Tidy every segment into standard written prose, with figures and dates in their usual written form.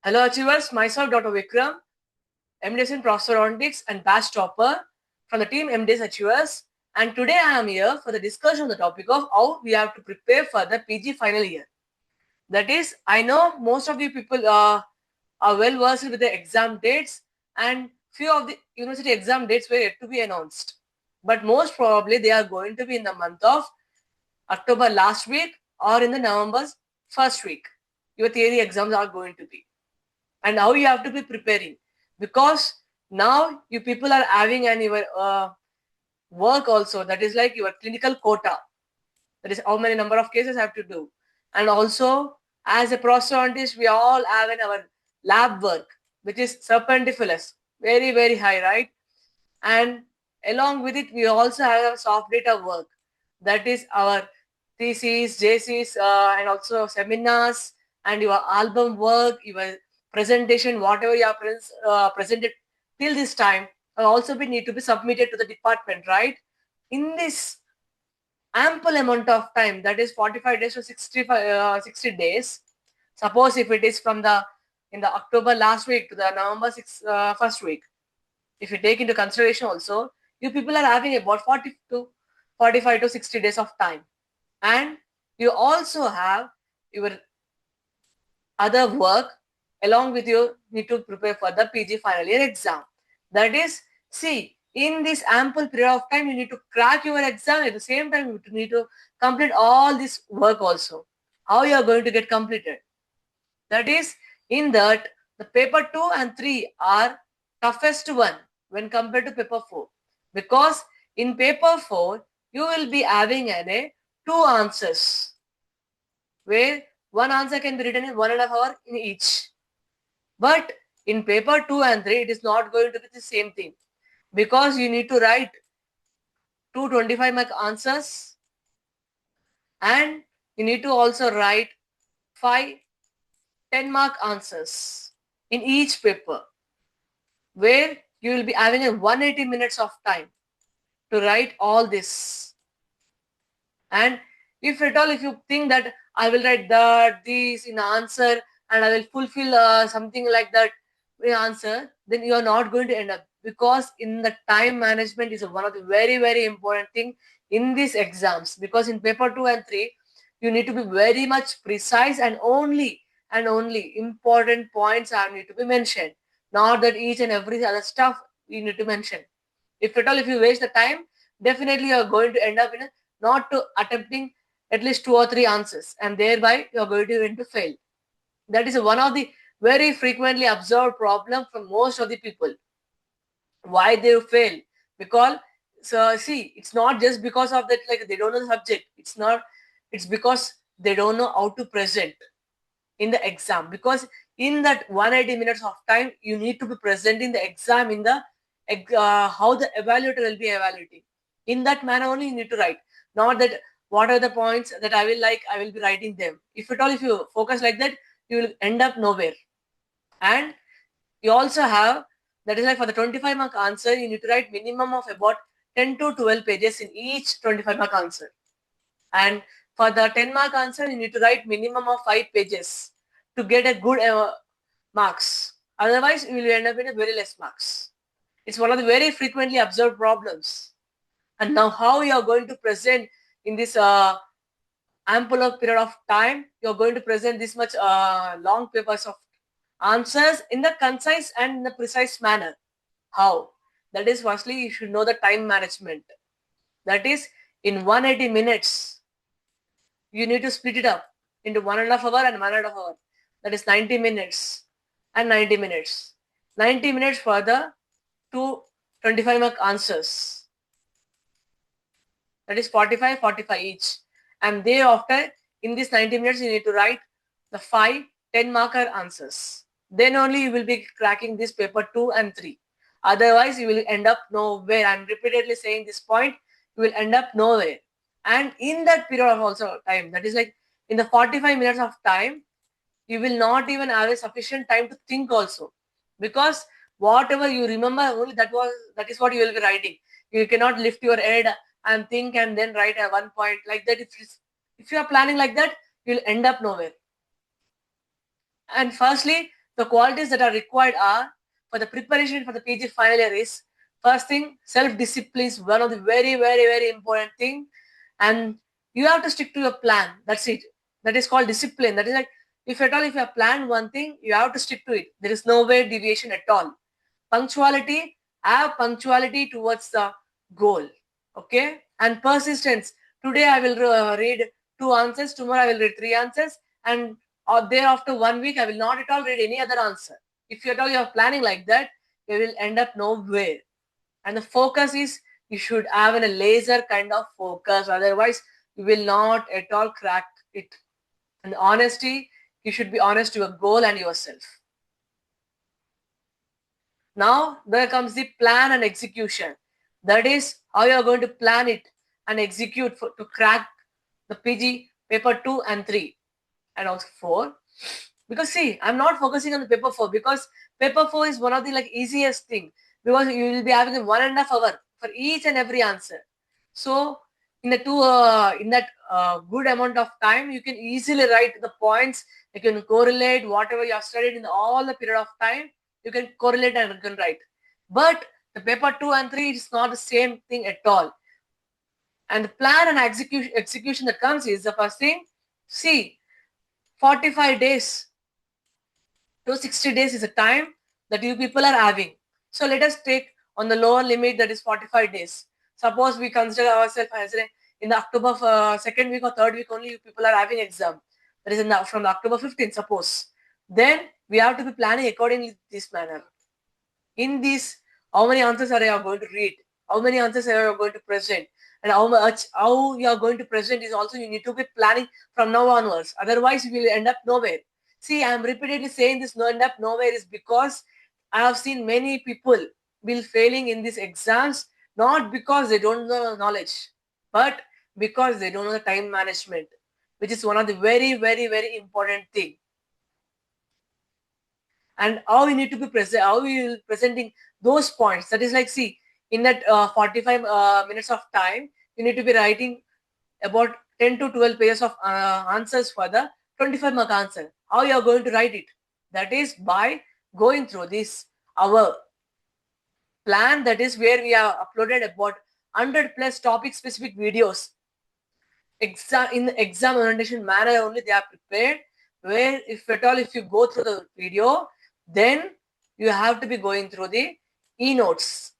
Hello achievers, myself Dr. Vikram, MDS in Prosthodontics and batch topper from the team MDS Achievers. And today I am here for the discussion on the topic of how we have to prepare for the PG final year. That is, I know most of the people are well versed with the exam dates, and few of the university exam dates were yet to be announced. But most probably they are going to be in the month of October last week or in the November's first week. Your theory exams are going to be. And how you have to be preparing, because now you people are having an your work also, that is like your clinical quota, that is how many number of cases I have to do. And also as a prosthodontist we all have in our lab work, which is serpentiferous, very high, right? And along with it we also have a soft data work, that is our theses, jcs, and also seminars, and your album work, your presentation, whatever you have presented till this time will also be need to be submitted to the department, right? In this ample amount of time, that is 45 days to 60 days. Suppose if it is from the in the October last week to the November first week, if you take into consideration also, you people are having about 40 to 45 to 60 days of time. And you also have your other work along with you need to prepare for the PG final year exam. That is, see, in this ample period of time, you need to crack your exam. At the same time, you need to complete all this work also. How you are going to get completed? That is, in that, the paper 2 and 3 are toughest one when compared to paper 4. Because in paper 4, you will be having two answers, where one answer can be written in 1.5 hours in each. But in paper 2 and 3, it is not going to be the same thing, because you need to write 225-mark answers, and you need to also write 5 10-mark answers in each paper, where you will be having a 180 minutes of time to write all this. And if at all, if you think that I will write that, this in answer, and I will fulfill something like that in answer, then you are not going to end up, because in the time management is one of the very important thing in these exams. Because in paper 2 and 3, you need to be very much precise, and only important points are need to be mentioned, not that each and every other stuff you need to mention. If at all, if you waste the time, definitely you are going to end up in a not to attempting at least 2 or 3 answers, and thereby you are going to end to fail. That is one of the very frequently observed problem from most of the people. Why they fail? Because, so see, it's not just because of that, like they don't know the subject. It's not. It's because they don't know how to present in the exam. Because in that 180 minutes of time, you need to be present in the exam in the how the evaluator will be evaluating. In that manner only you need to write. Not that what are the points that I will like, I will be writing them. If at all, if you focus like that, you will end up nowhere. And you also have, that is like for the 25-mark answer, you need to write minimum of about 10 to 12 pages in each 25-mark answer. And for the 10-mark answer, you need to write minimum of 5 pages to get a good marks. Otherwise, you will end up in a very less marks. It's one of the very frequently observed problems. And now how you are going to present in this ample of period of time, you're going to present this much long papers of answers in the concise and in the precise manner. How? That is, firstly, you should know the time management. That is, in 180 minutes, you need to split it up into 1.5 hour and 1.5 hour. That is 90 minutes and 90 minutes. 90 minutes for the two 25-mark answers. That is 45 each. And thereafter, in this 90 minutes, you need to write the 5 10-marker answers. Then only you will be cracking this paper 2 and 3. Otherwise, you will end up nowhere. I'm repeatedly saying this point. You will end up nowhere. And in that period of also time, that is like in the 45 minutes of time, you will not even have a sufficient time to think also, because whatever you remember only that is what you will be writing. You cannot lift your head and think and then write at one point like that. If you are planning like that, you'll end up nowhere. And firstly, The qualities that are required are for the preparation for the PG final year is first thing, self-discipline is one of the very, very, very important thing. And you have to stick to your plan. That's it. That is called discipline. That is like, if at all, if you have planned one thing, you have to stick to it. There is no way deviation at all. Punctuality, have punctuality towards the goal. Okay. And persistence. Today I will read 2 answers. Tomorrow I will read 3 answers. And or thereafter 1 week, I will not at all read any other answer. If you at all you are planning like that, you will end up nowhere. And the focus is you should have a laser kind of focus. Otherwise, you will not at all crack it. And honesty, you should be honest to your goal and yourself. Now, there comes the plan and execution. That is how you are going to plan it and execute to crack the PG paper 2 and 3 and also 4. Because see, I'm not focusing on the paper 4 because paper 4 is one of the like easiest thing because you will be having a 1.5 hour for each and every answer. So in the good amount of time, you can easily write the points. You can correlate whatever you have studied in all the period of time. You can correlate and you can write. But the paper 2 and 3 is not the same thing at all. And the plan and execution that comes is the first thing. See, 45 days to 60 days is a time that you people are having. So let us take on the lower limit that is 45 days. Suppose we consider ourselves as in the October 2nd week or 3rd week only you people are having exam. That is from the October 15th, suppose. Then we have to be planning accordingly this manner. In this, how many answers are you going to read? How many answers are you going to present? And how you are going to present is also you need to be planning from now onwards. Otherwise, you will end up nowhere. See, I am repeatedly saying this no end up nowhere is because I have seen many people will failing in these exams, not because they don't know the knowledge, but because they don't know the time management, which is one of the very, very, very important thing. And how we need to be present, how we will presenting those points. That is like, see, in that 45 minutes of time, you need to be writing about 10 to 12 pages of answers for the 25 mark answer. How you are going to write it? That is by going through this our plan. That is where we have uploaded about 100 plus topic specific videos. In the exam orientation manner only they are prepared. Where if at all if you go through the video, then you have to be going through the e-notes.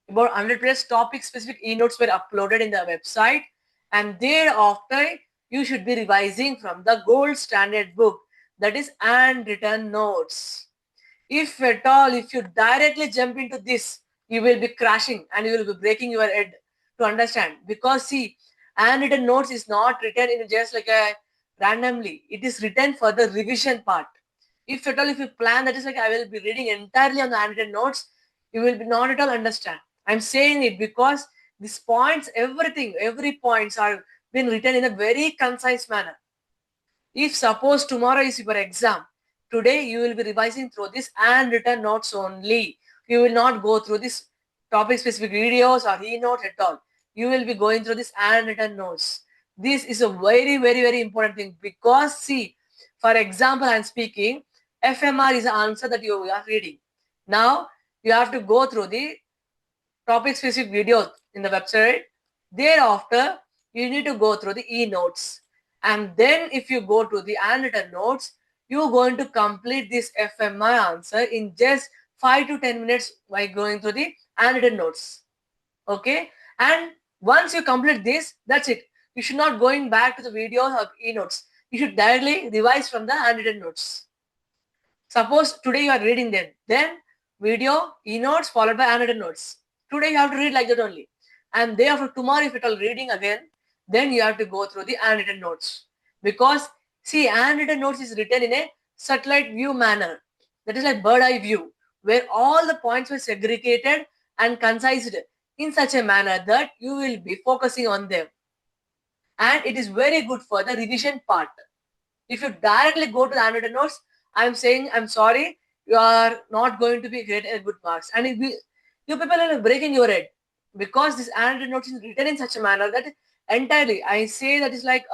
About 100 plus topic specific e-notes were uploaded in the website, and thereafter you should be revising from the gold standard book, that is handwritten notes. If at all, if you directly jump into this, you will be crashing and you will be breaking your head to understand. Because see, handwritten notes is not written in just like a randomly. It is written for the revision part. If at all, if you plan that is like I will be reading entirely on the handwritten notes, you will be not at all understand. I'm saying it because these points, everything, every points are been written in a very concise manner. If suppose tomorrow is your exam, today you will be revising through this handwritten notes only. You will not go through this topic specific videos or e-notes at all. You will be going through this handwritten notes. This is a very, very, very important thing because see, for example, I'm speaking, FMR is the answer that you are reading. Now, you have to go through the topic specific videos in the website. Thereafter, you need to go through the e-notes. And then if you go to the handwritten notes, you're going to complete this FMR answer in just 5 to 10 minutes by going through the handwritten notes. Okay. And once you complete this, that's it. You should not going back to the videos or e-notes. You should directly revise from the handwritten notes. Suppose today you are reading them, then video, e-notes followed by handwritten notes. Today you have to read like that only. And day after tomorrow, if it all reading again, then you have to go through the handwritten notes. Because see, handwritten notes is written in a satellite view manner. That is like bird eye view, where all the points were segregated and concised in such a manner that you will be focusing on them. And it is very good for the revision part. If you directly go to the handwritten notes, I'm saying, I'm sorry, you are not going to be get a good marks. And you people are breaking your head because this handwritten notes is written in such a manner that entirely, I say that is like,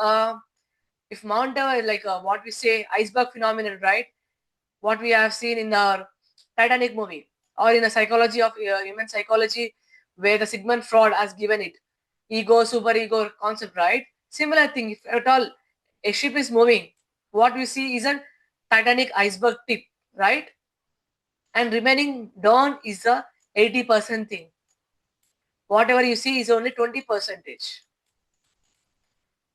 if Mount Everest, like what we say, iceberg phenomenon, right? what we have seen in the Titanic movie, or in the psychology of human psychology, where the Sigmund Freud has given it, ego, superego concept, right? Similar thing. If at all a ship is moving, what we see is a Titanic iceberg tip, right? And remaining down is the 80% thing. Whatever you see is only 20%.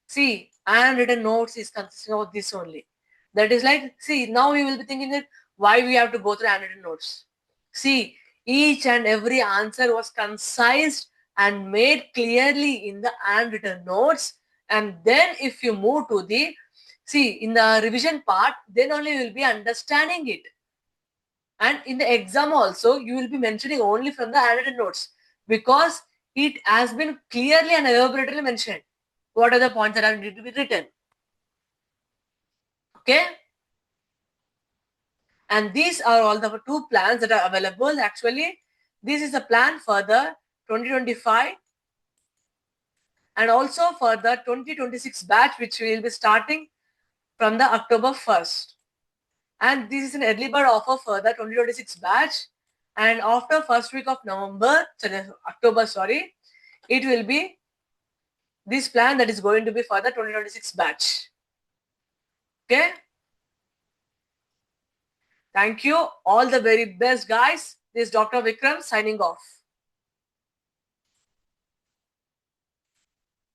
See, handwritten notes is consisting of this only. That is like, see, now you will be thinking that why we have to go through handwritten notes. See, each and every answer was concised and made clearly in the handwritten notes. And then if you move to the, see, in the revision part, then only you will be understanding it. And in the exam also, you will be mentioning only from the handwritten notes, because it has been clearly and elaborately mentioned. What are the points that are need to be written? Okay. And these are all the two plans that are available. Actually, this is a plan for the 2025 and also for the 2026 batch, which we will be starting from the October 1st. And this is an early bird offer for the 2026 batch. And after first week of October, it will be this plan that is going to be for the 2026 batch. Okay. Thank you. All the very best, guys. This is Dr. Vikram signing off.